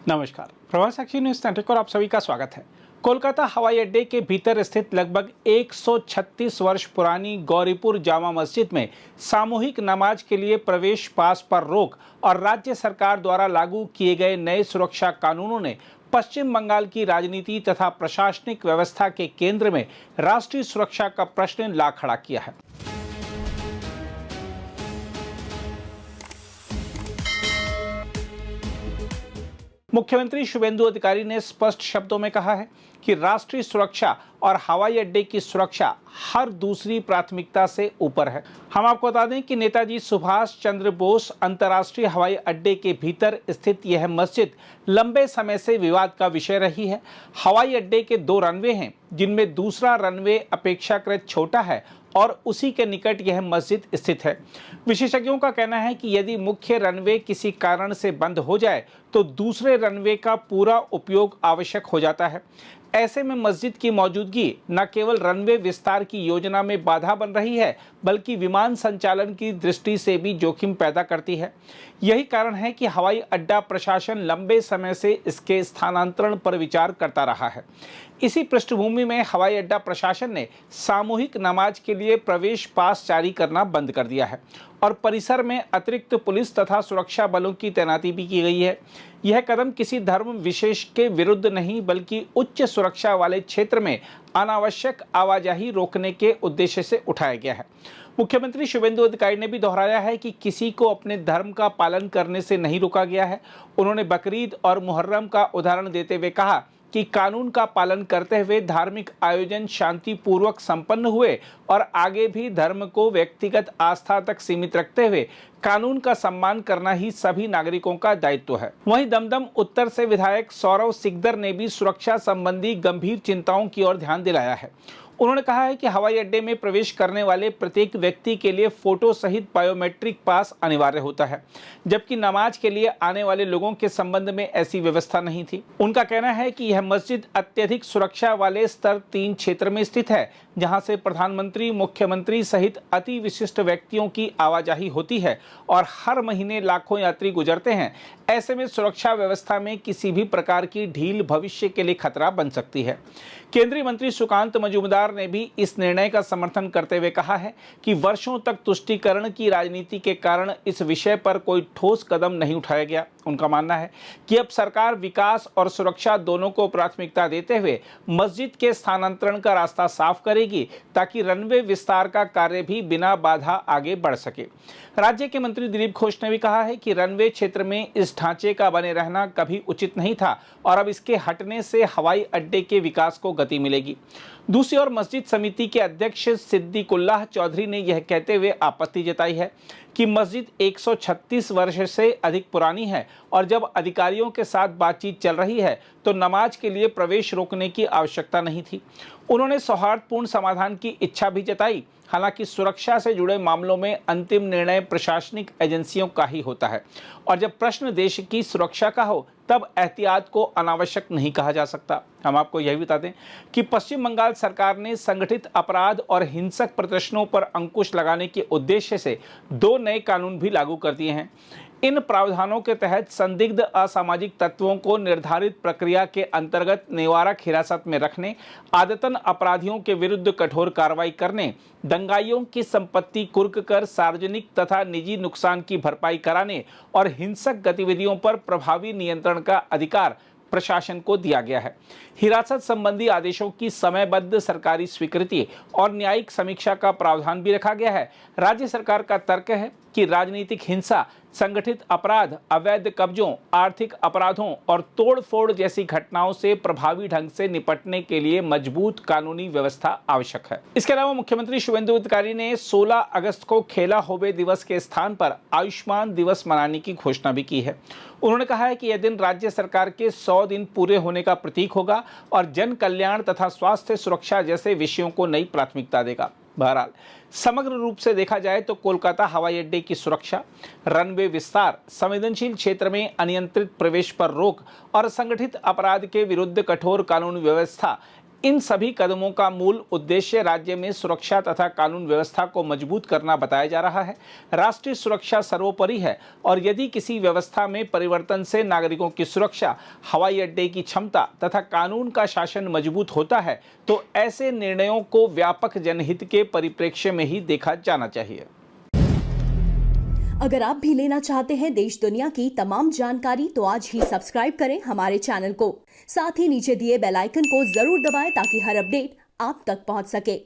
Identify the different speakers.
Speaker 1: नमस्कार, प्रवास साक्षी news network और आप सभी का स्वागत है। कोलकाता हवाई अड्डे के भीतर स्थित लगभग 136 वर्ष पुरानी गौरीपुर जामा मस्जिद में सामूहिक नमाज के लिए प्रवेश पास पर रोक और राज्य सरकार द्वारा लागू किए गए नए सुरक्षा कानूनों ने पश्चिम बंगाल की राजनीति तथा प्रशासनिक व्यवस्था के केंद्र में राष्ट्रीय सुरक्षा का प्रश्न ला खड़ा किया है। मुख्यमंत्री शुभेंदु अधिकारी ने स्पष्ट शब्दों में कहा है कि राष्ट्रीय सुरक्षा और हवाई अड्डे की सुरक्षा हर दूसरी प्राथमिकता से ऊपर है। हम आपको बता दें कि नेताजी सुभाष चंद्र बोस अंतर्राष्ट्रीय हवाई अड्डे के भीतर स्थित यह मस्जिद लंबे समय से विवाद का विषय रही है। हवाई अड्डे के 2 रनवे हैं, जिनमें दूसरा रनवे अपेक्षाकृत छोटा है और उसी के निकट यह मस्जिद स्थित है। विशेषज्ञों का कहना है कि यदि मुख्य रनवे किसी कारण से बंद हो जाए तो दूसरे रनवे का पूरा उपयोग आवश्यक हो जाता है। ऐसे में मस्जिद की मौजूदगी न केवल रनवे विस्तार की योजना में बाधा बन रही है, बल्कि विमान संचालन की दृष्टि से भी जोखिम पैदा करती है। यही कारण है कि हवाई अड्डा प्रशासन लंबे समय से इसके स्थानांतरण पर विचार करता रहा है। इसी पृष्ठभूमि में हवाई अड्डा प्रशासन ने सामूहिक नमाज के लिए प्रवेश पास जारी करना बंद कर दिया है और परिसर में अतिरिक्त पुलिस तथा सुरक्षा बलों की तैनाती भी की गई है। यह कदम किसी धर्म विशेष के विरुद्ध नहीं, बल्कि उच्च सुरक्षा वाले क्षेत्र में अनावश्यक आवाजाही रोकने के उद्देश्य से उठाया गया है। मुख्यमंत्री शुभेंदु अधिकारी ने भी दोहराया है कि किसी को अपने धर्म का पालन करने से नहीं रोका गया है। उन्होंने बकरीद और मुहर्रम का उदाहरण देते हुए कहा कि कानून का पालन करते हुए धार्मिक आयोजन शांतिपूर्वक संपन्न हुए और आगे भी धर्म को व्यक्तिगत आस्था तक सीमित रखते हुए कानून का सम्मान करना ही सभी नागरिकों का दायित्व है। वहीं दमदम उत्तर से विधायक सौरव सिकदर ने भी सुरक्षा संबंधी गंभीर चिंताओं की ओर ध्यान दिलाया है। उन्होंने कहा है कि हवाई अड्डे में प्रवेश करने वाले प्रत्येक व्यक्ति के लिए फोटो सहित बायोमेट्रिक पास अनिवार्य होता है, जबकि नमाज के लिए आने वाले लोगों के संबंध में ऐसी व्यवस्था नहीं थी। उनका कहना है कि यह मस्जिद अत्यधिक सुरक्षा वाले स्तर 3 क्षेत्र में स्थित है, जहां से प्रधानमंत्री, मुख्यमंत्री सहित अति विशिष्ट व्यक्तियों की आवाजाही होती है और हर महीने लाखों यात्री गुजरते हैं। ऐसे में सुरक्षा व्यवस्था में किसी भी प्रकार की ढील भविष्य के लिए खतरा बन सकती है। केंद्रीय मंत्री सुकांत मजूमदार ने भी इस निर्णय का समर्थन करते हुए कहा है कि वर्षों तक तुष्टीकरण की राजनीति के कारण इस विषय पर कोई ठोस कदम नहीं उठाया गया। उनका मानना है कि अब सरकार विकास और सुरक्षा दोनों को प्राथमिकता देते हुए मस्जिद के स्थानांतरण का रास्ता साफ करेगी, ताकि रनवे विस्तार का कार्य भी बिना बाधा आगे बढ़ सके। राज्य के मंत्री दिलीप घोष ने भी कहा है कि रनवे क्षेत्र में इस ढांचे का बने रहना कभी उचित नहीं था और अब इसके हटने से हवाई अड्डे के विकास को गति मिलेगी। दूसरी ओर मस्जिद समिति के अध्यक्ष सिद्दीकुल्लाह चौधरी ने यह कहते हुए आपत्ति जताई है कि मस्जिद 136 वर्ष से अधिक पुरानी है और जब अधिकारियों के साथ बातचीत चल रही है तो नमाज के लिए प्रवेश रोकने की आवश्यकता नहीं थी। उन्होंने सौहार्दपूर्ण समाधान की इच्छा भी जताई। हालांकि सुरक्षा से जुड़े मामलों में अंतिम निर्णय प्रशासनिक एजेंसियों का ही होता है और जब प्रश्न देश की सुरक्षा का हो तब एहतियात को अनावश्यक नहीं कहा जा सकता। हम आपको यह भी बता दें कि पश्चिम बंगाल सरकार ने संगठित अपराध और हिंसक प्रदर्शनों पर अंकुश लगाने के उद्देश्य से 2 नए कानून भी लागू कर दिए हैं। इन प्रावधानों के तहत संदिग्ध असामाजिक तत्वों को निर्धारित प्रक्रिया के अंतर्गत निवारक हिरासत में रखने, आदतन अपराधियों के विरुद्ध कठोर कार्रवाई करने, दंगाइयों की संपत्ति कुर्क कर सार्वजनिक तथा निजी नुकसान की भरपाई कराने और हिंसक गतिविधियों पर प्रभावी नियंत्रण का अधिकार प्रशासन को दिया गया है। हिरासत संबंधी आदेशों की समयबद्ध सरकारी स्वीकृति और न्यायिक समीक्षा का प्रावधान भी रखा गया है। राज्य सरकार का तर्क है कि राजनीतिक हिंसा, संगठित अपराध, अवैध कब्जों, आर्थिक अपराधों और तोड़फोड़ जैसी घटनाओं से प्रभावी ढंग से निपटने के लिए मजबूत कानूनी व्यवस्था आवश्यक है। इसके अलावा मुख्यमंत्री शुभेंदु अधिकारी ने 16 अगस्त को खेला होबे दिवस के स्थान पर आयुष्मान दिवस मनाने की घोषणा भी की है। उन्होंने कहा है कि यह दिन राज्य सरकार के 100 दिन पूरे होने का प्रतीक होगा और जन कल्याण तथा स्वास्थ्य सुरक्षा जैसे विषयों को नई प्राथमिकता देगा। बहरहाल समग्र रूप से देखा जाए तो कोलकाता हवाई अड्डे की सुरक्षा, रनवे विस्तार, संवेदनशील क्षेत्र में अनियंत्रित प्रवेश पर रोक और संगठित अपराध के विरुद्ध कठोर कानून व्यवस्था इन सभी कदमों का मूल उद्देश्य राज्य में सुरक्षा तथा कानून व्यवस्था को मजबूत करना बताया जा रहा है। राष्ट्रीय सुरक्षा सर्वोपरि है और यदि किसी व्यवस्था में परिवर्तन से नागरिकों की सुरक्षा, हवाई अड्डे की क्षमता तथा कानून का शासन मजबूत होता है तो ऐसे निर्णयों को व्यापक जनहित के परिप्रेक्ष्य में ही देखा जाना चाहिए।
Speaker 2: अगर आप भी लेना चाहते हैं देश दुनिया की तमाम जानकारी तो आज ही सब्सक्राइब करें हमारे चैनल को। साथ ही नीचे दिए बेल आइकन को जरूर दबाएं ताकि हर अपडेट आप तक पहुंच सके।